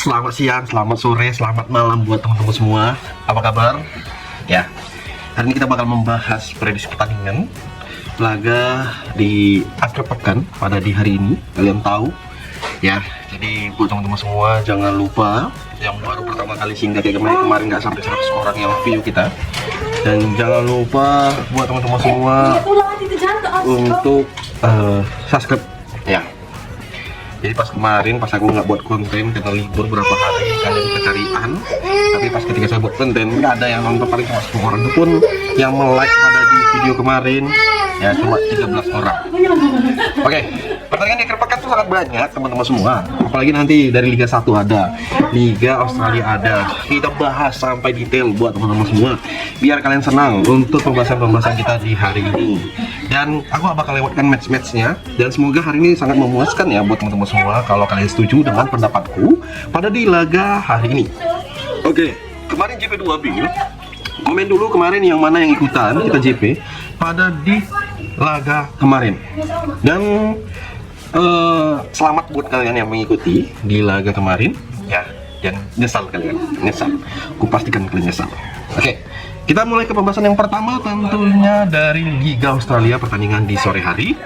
Selamat siang, selamat sore, selamat malam buat teman-teman semua. Apa kabar? Ya, hari ini kita bakal membahas prediksi pertandingan laga di akhir pekan pada di hari ini. Kalian tahu ya, jadi buat teman-teman semua jangan lupa yang baru pertama kali singgah kayak kemarin nggak sampai 100 orang yang view kita. Dan jangan lupa buat teman-teman semua untuk subscribe ya. Jadi pas kemarin pas aku nggak buat konten karena libur berapa hari kalian kecarian, tapi pas ketika saya buat konten nggak ada yang nonton, paling cuma 10 orang. Itu pun yang like pada di video kemarin ya cuma 13 orang. Oke, pertandingan di akhir pekan tuh sangat banyak teman-teman semua. Apalagi nanti dari Liga 1 ada, Liga Australia ada. Kita bahas sampai detail buat teman-teman semua biar kalian senang untuk pembahasan-pembahasan kita di hari ini. Dan aku bakal lewatkan match-matchnya, dan semoga hari ini sangat memuaskan ya buat teman-teman semua kalau kalian setuju dengan pendapatku pada di laga hari ini. Oke, kemarin JP2 Bil, komen dulu kemarin yang mana yang ikutan kita JP pada di laga kemarin. Dan selamat buat kalian yang mengikuti di laga kemarin ya, dan nyesal kalian, nyesal. Aku pastikan kalian nyesal. Oke, kita mulai ke pembahasan yang pertama, tentunya dari Liga Australia, pertandingan di sore hari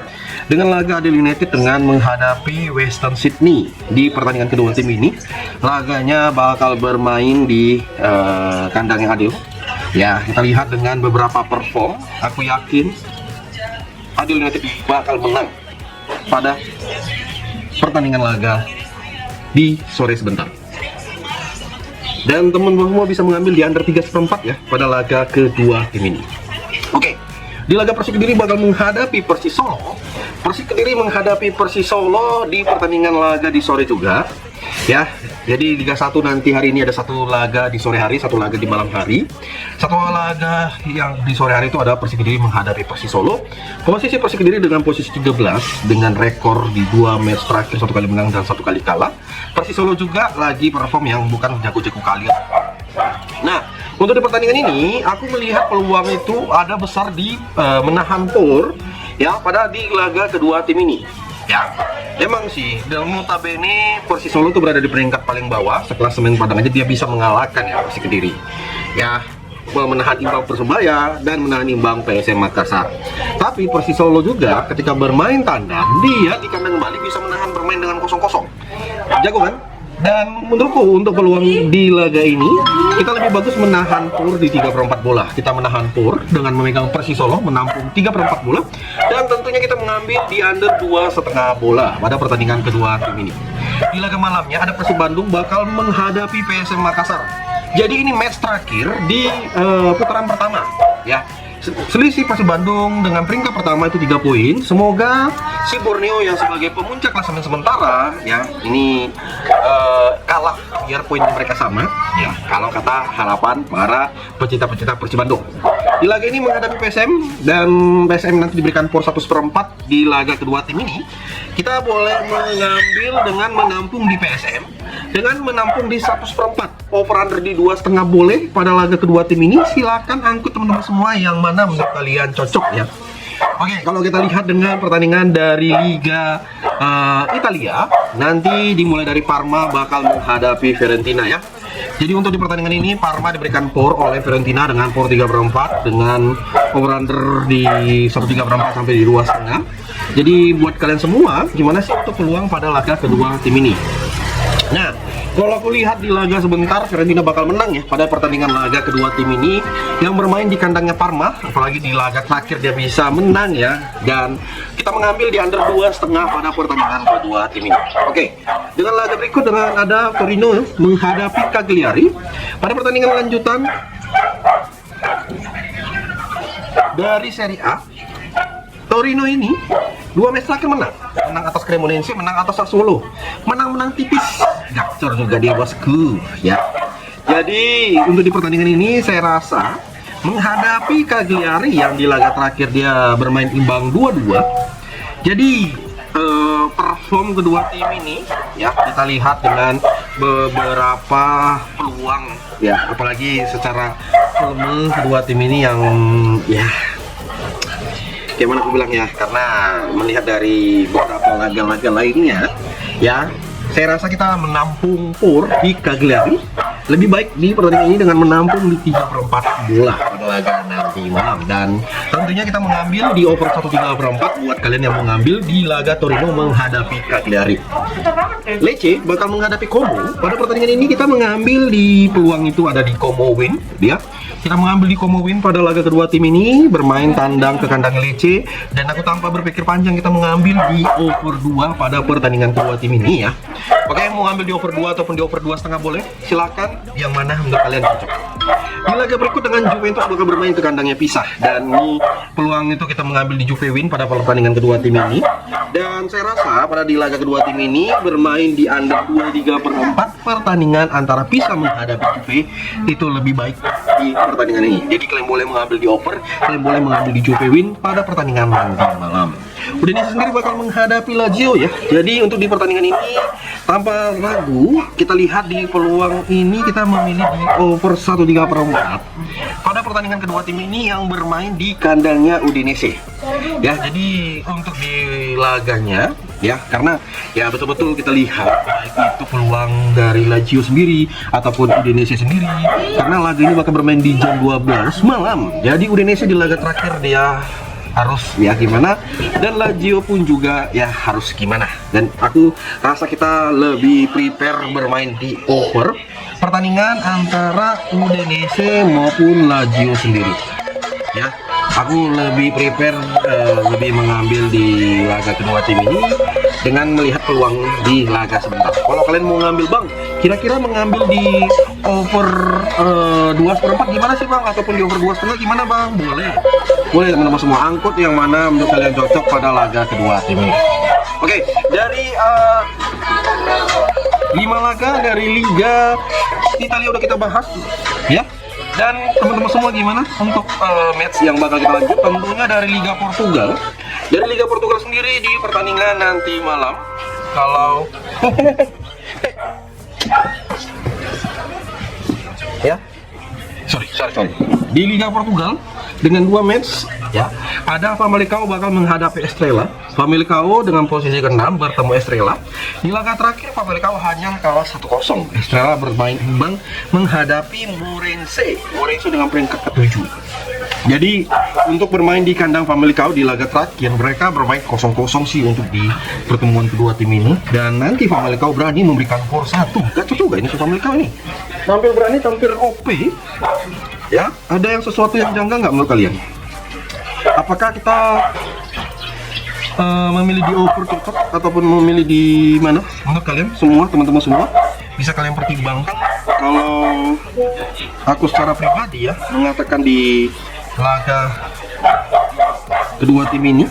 dengan laga Adelaide United dengan menghadapi Western Sydney. Di pertandingan kedua tim ini, laganya bakal bermain di kandang yang adil. Ya, kita lihat dengan beberapa perform, aku yakin Adelaide United bakal menang pada pertandingan laga di sore sebentar. Dan teman-teman semua bisa mengambil di under 3/4 ya pada laga kedua tim ini. Oke, di laga Persik Kediri bakal menghadapi Persis Solo. Persik Kediri menghadapi Persis Solo di pertandingan laga di sore juga ya. Jadi Liga 1 nanti hari ini ada satu laga di sore hari, satu laga di malam hari. Satu laga yang di sore hari itu ada Persik Kediri menghadapi Persis Solo. Posisi Persik Kediri dengan posisi 13 dengan rekor di 2 match terakhir, 1 kali menang dan 1 kali kalah. Persis Solo juga lagi perform yang bukan jago-jago kalian. Nah, untuk di pertandingan ini aku melihat peluang itu ada besar di menahan power ya pada di laga kedua tim ini. Ya, emang sih, dan notabene Persis Solo itu berada di peringkat paling bawah sekelas Semen Padang aja dia bisa mengalahkan ya Persik Kediri. Ya, menahan imbang Persebaya dan menahan imbang PSM Makassar. Tapi Persis Solo juga ketika bermain tandang, dia di kandang Bali bisa menahan bermain dengan 0-0. Jago kan? Dan menurutku untuk peluang di laga ini kita lebih bagus menahan PUR di 3/4 bola. Kita menahan PUR dengan memegang Persis Solo menampung 3/4 bola, dan tentunya kita mengambil di under 2,5 bola pada pertandingan kedua tim ini. Di laga malamnya ada Persib Bandung bakal menghadapi PSM Makassar. Jadi ini match terakhir di putaran pertama ya. Selisih Persib Bandung dengan peringkat pertama itu 3 poin. Semoga si Borneo yang sebagai pemuncak klasemen sementara ya ini kalah biar poin mereka sama ya, kalau kata harapan para pecinta-pecinta Persib Bandung. Di laga ini menghadapi PSM, dan PSM nanti diberikan POR 1/4 di laga kedua tim ini. Kita boleh mengambil dengan menampung di PSM, dengan menampung di 1/4. Over under di 2,5 boleh pada laga kedua tim ini. Silakan angkut teman-teman semua yang mana menurut kalian cocok ya. Oke, kalau kita lihat dengan pertandingan dari Liga Italia, nanti dimulai dari Parma bakal menghadapi Fiorentina ya. Jadi untuk di pertandingan ini Parma diberikan POR oleh Fiorentina dengan POR 3/4 dengan over under di 1/3 sampai di 2,5. Jadi buat kalian semua gimana sih untuk peluang pada laga kedua tim ini? Nah, kalau aku lihat di laga sebentar Fiorentina bakal menang ya pada pertandingan laga kedua tim ini yang bermain di kandangnya Parma. Apalagi di laga terakhir dia bisa menang ya. Dan kita mengambil di under 2,5 pada pertandingan kedua tim ini. Oke, dengan laga berikut dengan ada Torino menghadapi Cagliari pada pertandingan lanjutan dari Serie A. Torino ini 2 match terakhir menang atas Cremonese, menang atas Sassuolo, menang tipis, gacor juga dia bosku ya. Jadi untuk di pertandingan ini saya rasa menghadapi Cagliari yang di laga terakhir dia bermain imbang 2-2. Jadi perform kedua tim ini ya kita lihat dengan beberapa peluang ya, apalagi secara form kedua tim ini yang ya kayak mana aku bilang ya, karena melihat dari beberapa laga-laga lainnya ya, saya rasa kita menampung Por di Cagliari lebih baik di pertandingan ini dengan menampung di 3/4 bola pada laga nanti malam. Dan tentunya kita mengambil di over 1/3/4 buat kalian yang mengambil di laga Torino menghadapi Cagliari. Lecce bakal menghadapi Como. Pada pertandingan ini kita mengambil di peluang itu ada di Como win, ya. Kita mengambil di Como win pada laga kedua tim ini bermain tandang ke kandang Lecce, dan aku tanpa berpikir panjang kita mengambil di over 2 pada pertandingan kedua tim ini ya. Oke, mau ngambil di over 2 ataupun di over 2,5 boleh, silakan yang mana menurut kalian cocok. Di laga berikut dengan Juventus bakal bermain ke kandangnya Pisa, dan ini peluang itu kita mengambil di Juve win pada pertandingan kedua tim ini. Dan saya rasa pada di laga kedua tim ini bermain di under 23/4 pertandingan antara Pisa menghadapi Juve itu lebih baik di pertandingan ini. Jadi kalian boleh mengambil di over, kalian boleh mengambil di Juve win pada pertandingan nanti malam. Udinese sendiri bakal menghadapi Lazio ya. Jadi untuk di pertandingan ini tanpa ragu kita lihat di peluang ini kita memilih di over 1/3/4 pada pertandingan kedua tim ini yang bermain di kandangnya Udinese. Ya, jadi untuk di laganya ya, karena ya betul-betul kita lihat itu peluang dari Lazio sendiri ataupun Udinese sendiri, karena laga ini bakal bermain di jam 12 malam. Jadi Udinese di laga terakhir dia harus ya gimana, dan Lazio pun juga ya harus gimana. Dan aku rasa kita lebih prepare bermain di over pertandingan antara Udinese maupun Lazio sendiri ya. Aku lebih prepare lebih mengambil di laga kedua tim ini dengan melihat peluang di laga sebentar. Kalau kalian mau ngambil bang, kira-kira mengambil di over 2/4 gimana sih bang, ataupun di over 2,5 gimana bang? Boleh teman-teman semua, angkut yang mana menurut kalian cocok pada laga kedua tim ini. Oke, dari 5 laga dari Liga Italia udah kita bahas ya. Dan teman-teman semua gimana untuk match yang bakal kita lanjut? Tentunya dari Liga Portugal. Dari Liga Portugal sendiri di pertandingan nanti malam, kalau ya sorry di Liga Portugal dengan 2 match ya, ada Famalicão bakal menghadapi Estrela. Famalicão dengan posisi ke-6 bertemu Estrela. Di laga terakhir Famalicão hanya kalah 1-0. Estrela bermain imbang menghadapi Morense dengan peringkat ke-7. Jadi untuk bermain di kandang Famalicão di laga terakhir mereka bermain 0-0 sih untuk di pertemuan kedua tim ini. Dan nanti Famalicão berani memberikan skor 1. Gak juga ini Famalicão ini. Tampil berani, tampil OP. Ya, ada yang sesuatu yang janggal nggak menurut kalian? Apakah kita memilih di over cocok ataupun memilih di mana? Menurut kalian semua, teman-teman semua, bisa kalian pertimbangkan. Kalau aku secara pribadi ya mengatakan di laga kedua tim ini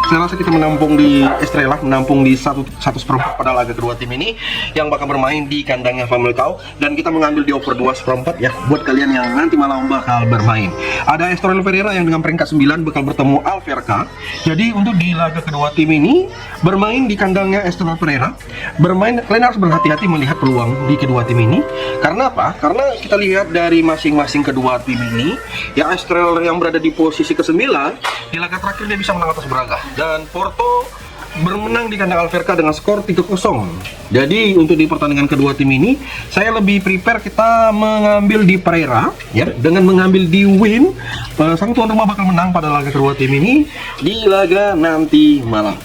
saya rasa kita menampung di Estrela, menampung di 1/4 pada laga kedua tim ini yang bakal bermain di kandangnya Famalicão, dan kita mengambil di over 2/4 ya buat kalian yang nanti malam bakal bermain. Ada Estoril Pereira yang dengan peringkat 9 bakal bertemu Alverca. Jadi untuk di laga kedua tim ini bermain di kandangnya Estoril Pereira, kalian harus berhati-hati melihat peluang di kedua tim ini. Karena apa? Karena kita lihat dari masing-masing kedua tim ini ya, Estoril yang berada di posisi ke-9 di laga terakhir dia bisa menang atas Braga, dan Porto bermenang di kandang Alverca dengan skor 3-0. Jadi untuk di pertandingan kedua tim ini saya lebih prepare kita mengambil di Pereira ya, dengan mengambil di win. Sang tuan rumah bakal menang pada laga kedua tim ini di laga nanti malam.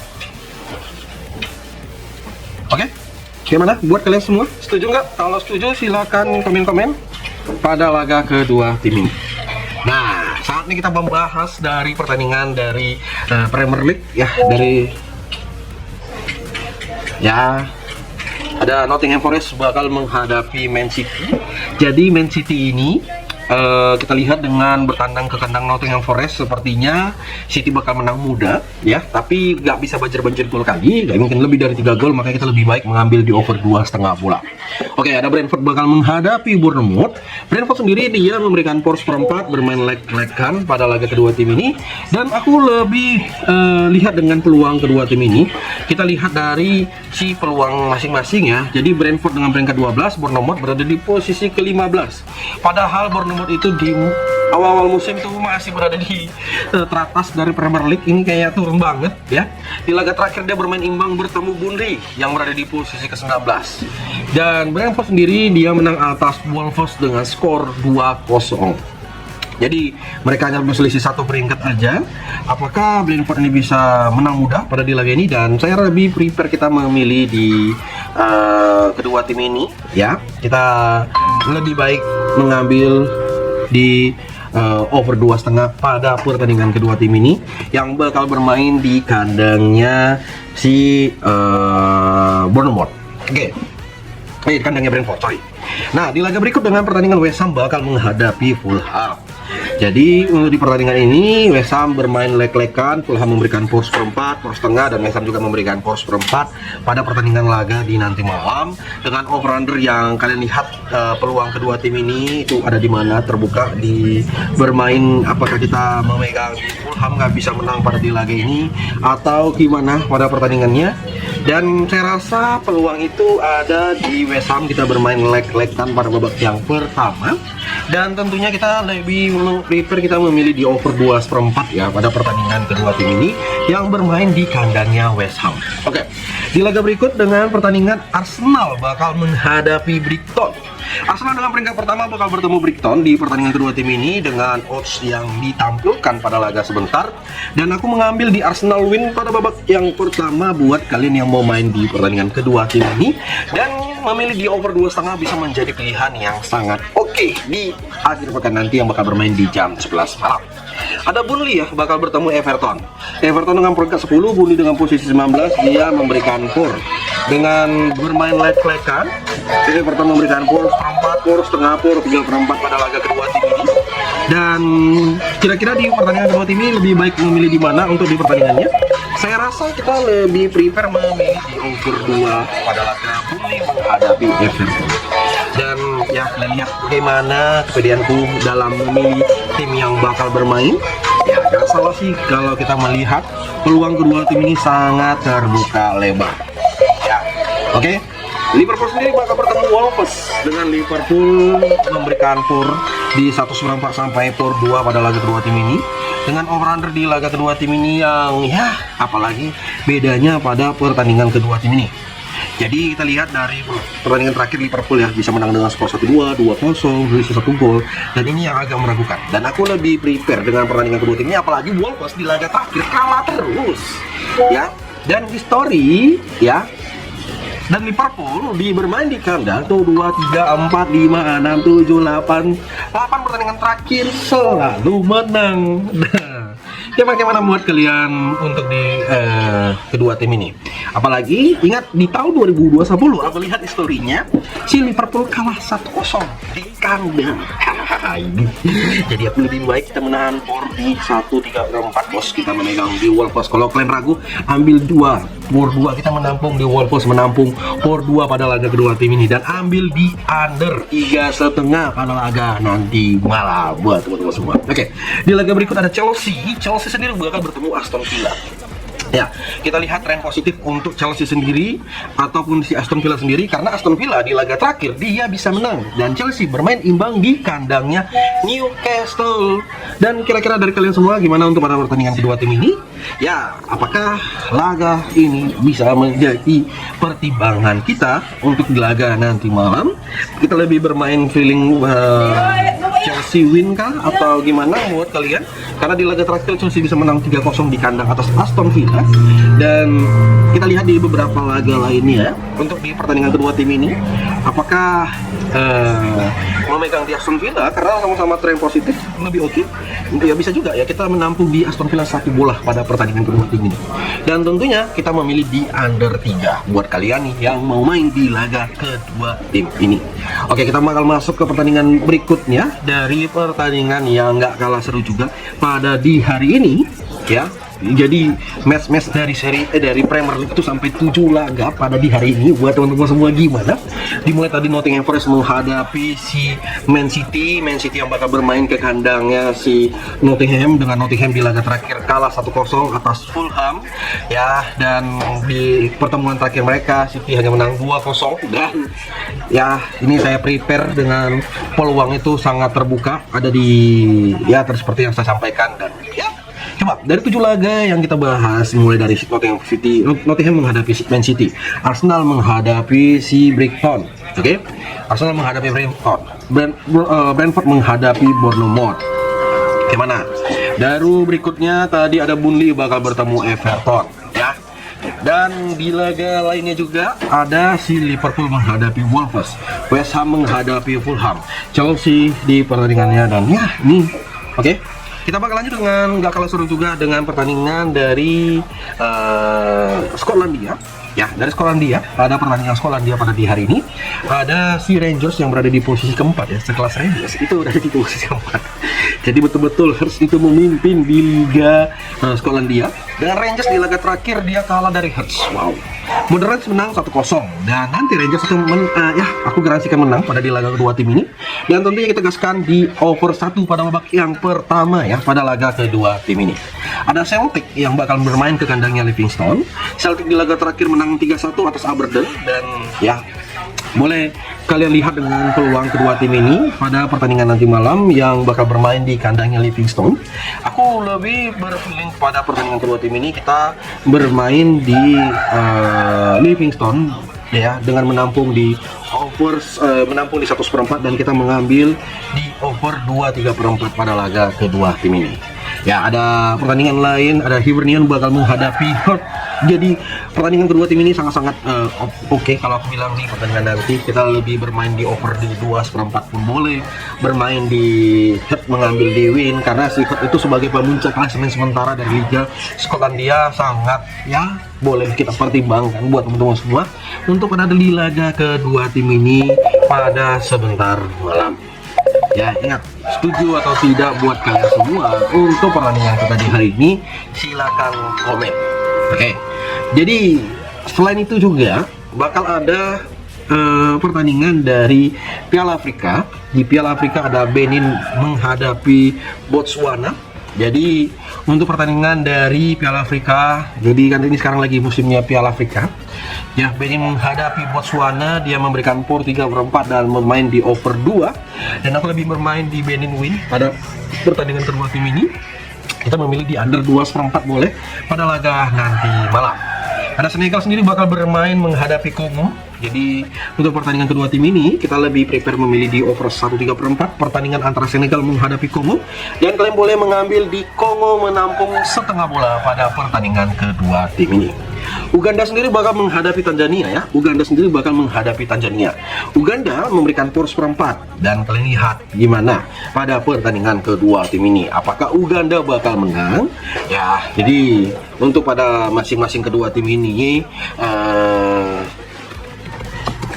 Oke, gimana buat kalian semua? Setuju nggak? Kalau setuju silakan komen-komen pada laga kedua tim ini. Nah, saat ini kita membahas dari pertandingan dari Premier League ya, dari ya ada Nottingham Forest bakal menghadapi Man City. Jadi Man City ini kita lihat dengan bertandang ke kandang Nottingham Forest, sepertinya City bakal menang mudah ya, tapi nggak bisa banjir-banjir gol kali, nggak mungkin lebih dari 3 gol, makanya kita lebih baik mengambil di over 2,5 bola. Oke, ada Brentford bakal menghadapi Bournemouth. Brentford sendiri dia memberikan skor 4 bermain leg-legan pada laga kedua tim ini, dan aku lebih lihat dengan peluang kedua tim ini. Kita lihat dari si peluang masing-masing ya. Jadi Brentford dengan peringkat 12, Bournemouth berada di posisi ke-15. Padahal Bournemouth itu di awal-awal musim itu masih berada di teratas dari Premier League. Ini kayak turun banget ya. Di laga terakhir dia bermain imbang bertemu Burnley yang berada di posisi ke-19. Dan Brentford sendiri dia menang atas Wolves dengan skor 2-0. Jadi mereka hanya berselisih 1 peringkat aja. Apakah Brentford ini bisa menang mudah pada di laga ini? Dan saya lebih prepare kita memilih di kedua tim ini ya. Kita lebih baik mengambil di over 2,5 pada pertandingan kedua tim ini yang bakal bermain di kandangnya si Bournemouth. Oke. Kandangnya Brentford, sorry. Nah, di laga berikut dengan pertandingan West Ham bakal menghadapi Fulham. Jadi di pertandingan ini West Ham bermain leg-legan, Fulham memberikan power seperempat, power setengah, dan West Ham juga memberikan power seperempat pada pertandingan laga di nanti malam dengan over-under yang kalian lihat. Peluang kedua tim ini itu ada di mana, terbuka di bermain. Apakah kita memegang Fulham nggak bisa menang pada di laga ini atau gimana pada pertandingannya? Dan saya rasa peluang itu ada di West Ham. Kita bermain leg-legan pada babak yang pertama, dan tentunya kita lebih prefer kita memilih di over 2/4 ya pada pertandingan kedua tim ini yang bermain di kandangnya West Ham. Oke, di laga berikut dengan pertandingan Arsenal bakal menghadapi Brighton. Arsenal dalam peringkat pertama bakal bertemu Brighton di pertandingan kedua tim ini dengan odds yang ditampilkan pada laga sebentar, dan aku mengambil di Arsenal win pada babak yang pertama buat kalian yang mau main di pertandingan kedua tim ini, dan memilih di over 2,5 bisa menjadi pilihan yang sangat oke di akhir pekan nanti yang bakal bermain di jam 11 malam. Ada Burnley ya, bakal bertemu Everton. Everton dengan peringkat 10, Burnley dengan posisi 19, dia memberikan power dengan bermain leg-legan. Everton memberikan power seperempat, power setengah, power 3/4 pada laga kedua tim ini. Dan kira-kira di pertandingan kedua tim ini lebih baik memilih di mana untuk di pertandingannya? Saya rasa kita lebih prefer memilih di over 2 pada laga Burnley menghadapi Everton. Dan ya, kalian lihat bagaimana kepedeanku dalam memilih tim yang bakal bermain. Ya, gak salah sih kalau kita melihat peluang kedua tim ini sangat terbuka lebar. Ya, oke. Liverpool sendiri bakal bertemu Wolves dengan Liverpool memberikan power di 1/4 sampai power 2 pada laga kedua tim ini dengan over-under di laga kedua tim ini yang ya apalagi bedanya pada pertandingan kedua tim ini. Jadi kita lihat dari pertandingan terakhir Liverpool ya bisa menang dengan skor 1-2, 2-0, berisi 1 gol, dan ini yang agak meragukan. Dan aku lebih prepare dengan pertandingan kedua tim ini, apalagi Wolves di laga terakhir kalah terus ya, dan history ya. Dan Liverpool bermain di kandang tuh 2, 3, 4, 5, 6, 7, 8 pertandingan terakhir selalu menang. Ya, bagaimana buat kalian untuk di kedua tim ini? Apalagi ingat di tahun 2021 aku lihat historinya si Liverpool kalah 1-0 di kandang. Jadi aku lebih baik kita menahan power di 1, 3, 4 bos, kita memegang di Wolves. Kalau kalian ragu, ambil 2 power 2, kita menampung di Wolves, menampung power 2 pada laga kedua tim ini, dan ambil di under 3,5 pada laga nanti malam buat teman-teman semua. Oke, di laga berikut ada Chelsea sendiri bakal bertemu Aston Villa. Ya, kita lihat tren positif untuk Chelsea sendiri ataupun si Aston Villa sendiri, karena Aston Villa di laga terakhir dia bisa menang dan Chelsea bermain imbang di kandangnya Newcastle. Dan kira-kira dari kalian semua gimana untuk pada pertandingan kedua tim ini? Ya, apakah laga ini bisa menjadi pertimbangan kita untuk di laga nanti malam? Kita lebih bermain feeling Chelsea win kah atau gimana buat kalian? Karena di laga terakhir Chelsea bisa menang 3-0 di kandang atas Aston Villa. Dan kita lihat di beberapa laga lainnya untuk di pertandingan kedua tim ini, apakah memegang di Aston Villa karena sama-sama tren positif lebih oke. Ya bisa juga ya kita menampung di Aston Villa 1 bola pada pertandingan kedua tim ini. Dan tentunya kita memilih di under 3 buat kalian nih yang mau main di laga kedua tim ini. Oke, kita bakal masuk ke pertandingan berikutnya dari pertandingan yang nggak kalah seru juga pada di hari ini ya. Jadi match-match dari Premier League itu sampai 7 laga pada di hari ini buat teman-teman semua gimana? Dimulai tadi Nottingham Forest menghadapi si Man City yang bakal bermain ke kandangnya si Nottingham, dengan Nottingham di laga terakhir kalah 1-0 atas Fulham ya, dan di pertemuan terakhir mereka City hanya menang 2-0, dan ya ini saya prepare dengan peluang itu sangat terbuka ada di ya seperti yang saya sampaikan. Dan ya coba dari 7 laga yang kita bahas, mulai dari Nottingham menghadapi Man City, Arsenal menghadapi si Brighton, oke? Arsenal menghadapi Brighton, Brentford menghadapi Bournemouth. Gimana? Baru berikutnya tadi ada Burnley bakal bertemu Everton, ya. Dan di laga lainnya juga ada si Liverpool menghadapi Wolves, West Ham menghadapi Fulham, Chelsea di pertandingannya, dan ya ini oke. Kita bakal lanjut dengan gak kalah seru juga dengan pertandingan dari Skotlandia. Ya, dari Skotlandia, ada pertandingan Skotlandia pada di hari ini. Ada si Rangers yang berada di posisi keempat ya, sekelas Rangers itu berada di posisi keempat. Jadi betul-betul Hearts itu memimpin di Liga Skotlandia. Dan Rangers di laga terakhir dia kalah dari Hearts. Wow. Moderate menang 1-0, dan nanti Rangers itu ya aku garansikan menang pada di laga kedua tim ini. Dan tentunya kita gaskan di over 1 pada babak yang pertama ya pada laga kedua tim ini. Ada Celtic yang bakal bermain ke kandangnya Livingston. Celtic di laga terakhir menang 3-1 atas Aberdeen, dan ya boleh kalian lihat dengan peluang kedua tim ini pada pertandingan nanti malam yang bakal bermain di kandangnya Livingston. Aku lebih berfeeling pada pertandingan kedua tim ini kita bermain di Livingston ya, dengan menampung di over menampung di 1/4 dan kita mengambil di over 2/3/4 pada laga kedua tim ini. Ya, ada pertandingan lain, ada Hibernian bakal menghadapi Hearts. Jadi pertandingan kedua tim ini sangat-sangat oke. Kalau aku bilang di pertandingan nanti kita lebih bermain di over di 2/4 pun boleh, bermain di Hearts mengambil di win, karena si Hearts itu sebagai pemuncak klasemen sementara dari Liga Skotlandia sangat ya boleh kita pertimbangkan buat teman-teman semua untuk berada di laga kedua tim ini pada sebentar malam. Ya, ingat, setuju atau tidak buat kalian semua untuk pertandingan kita di hari ini, silakan komen. Oke. Jadi selain itu juga bakal ada pertandingan dari Piala Afrika. Di Piala Afrika ada Benin menghadapi Botswana. Jadi untuk pertandingan dari Piala Afrika, jadi kan ini sekarang lagi musimnya Piala Afrika. Ya, Benin menghadapi Botswana, dia memberikan por 3/4 dan bermain di over 2. Dan aku lebih bermain di Benin win pada pertandingan kedua tim ini. Kita memilih di under 2/4 boleh pada laga nanti malam. Ada Senegal sendiri bakal bermain menghadapi Kongo. Jadi untuk pertandingan kedua tim ini kita lebih prepare memilih di over 1/3/4 pertandingan antara Senegal menghadapi Kongo, dan kalian boleh mengambil di Kongo menampung setengah bola pada pertandingan kedua tim ini. Uganda sendiri bakal menghadapi Tanzania ya. Uganda memberikan por 1/4, dan kalian lihat gimana pada pertandingan kedua tim ini. Apakah Uganda bakal menang? Ya, jadi untuk pada masing-masing kedua tim ini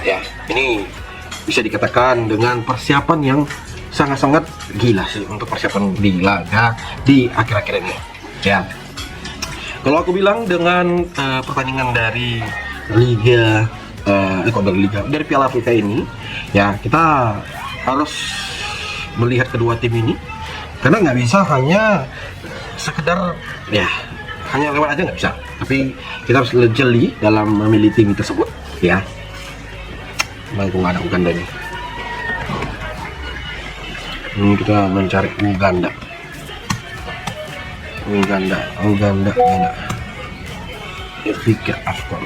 ya ini bisa dikatakan dengan persiapan yang sangat-sangat gila sih untuk persiapan di laga di akhir-akhir ini ya. Kalau aku bilang dengan pertandingan dari Liga dari Piala Afrika ini ya, kita harus melihat kedua tim ini karena nggak bisa hanya sekedar ya hanya lewat aja, nggak bisa, tapi kita harus jeli dalam memilih tim tersebut ya. Aku nggak ada Uganda nih. Ini kita mencari Uganda. Afrika Afcon.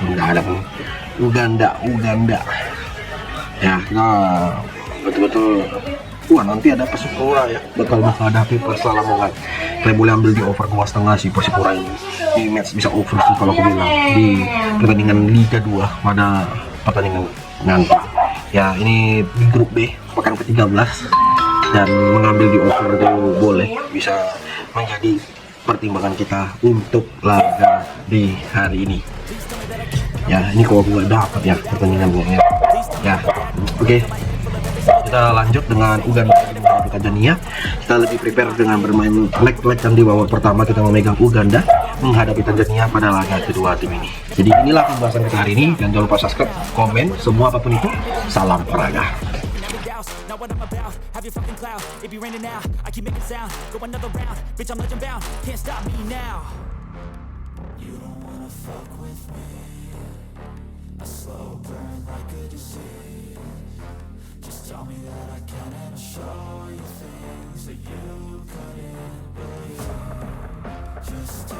Nggak ada pun. Uganda. Ya, nah betul-betul. Wah, nanti ada Persipura ya, bakal menghadapi Persela Lamongan. Kalian boleh ambil di over 2,5 sih Persipura ini. Di match bisa over sih kalau aku bilang di pertandingan Liga 2 pada pertandingan nanti. Ya, ini di grup B pekan ke-13, dan mengambil di over itu boleh bisa menjadi pertimbangan kita untuk laga di hari ini. Ya, ini kalau gue dapat ya pertandingan gue ya. Ya, oke. kita lanjut dengan Uganda menghadapi Tanzania. Kita lebih prepare dengan bermain leg yang di babak pertama kita memegang Uganda menghadapi Tanzania pada laga kedua tim ini. Jadi inilah pembahasan kita hari ini, dan jangan lupa subscribe, komen, semua apapun itu. Salam olahraga. Not what I'm about, have your fucking cloud. It be raining now, I keep making sound. Go another round, bitch I'm legend bound. Can't stop me now. You don't wanna fuck with me. A slow burn like a disease. Just tell me that I can and I'll show you things that you couldn't believe. Just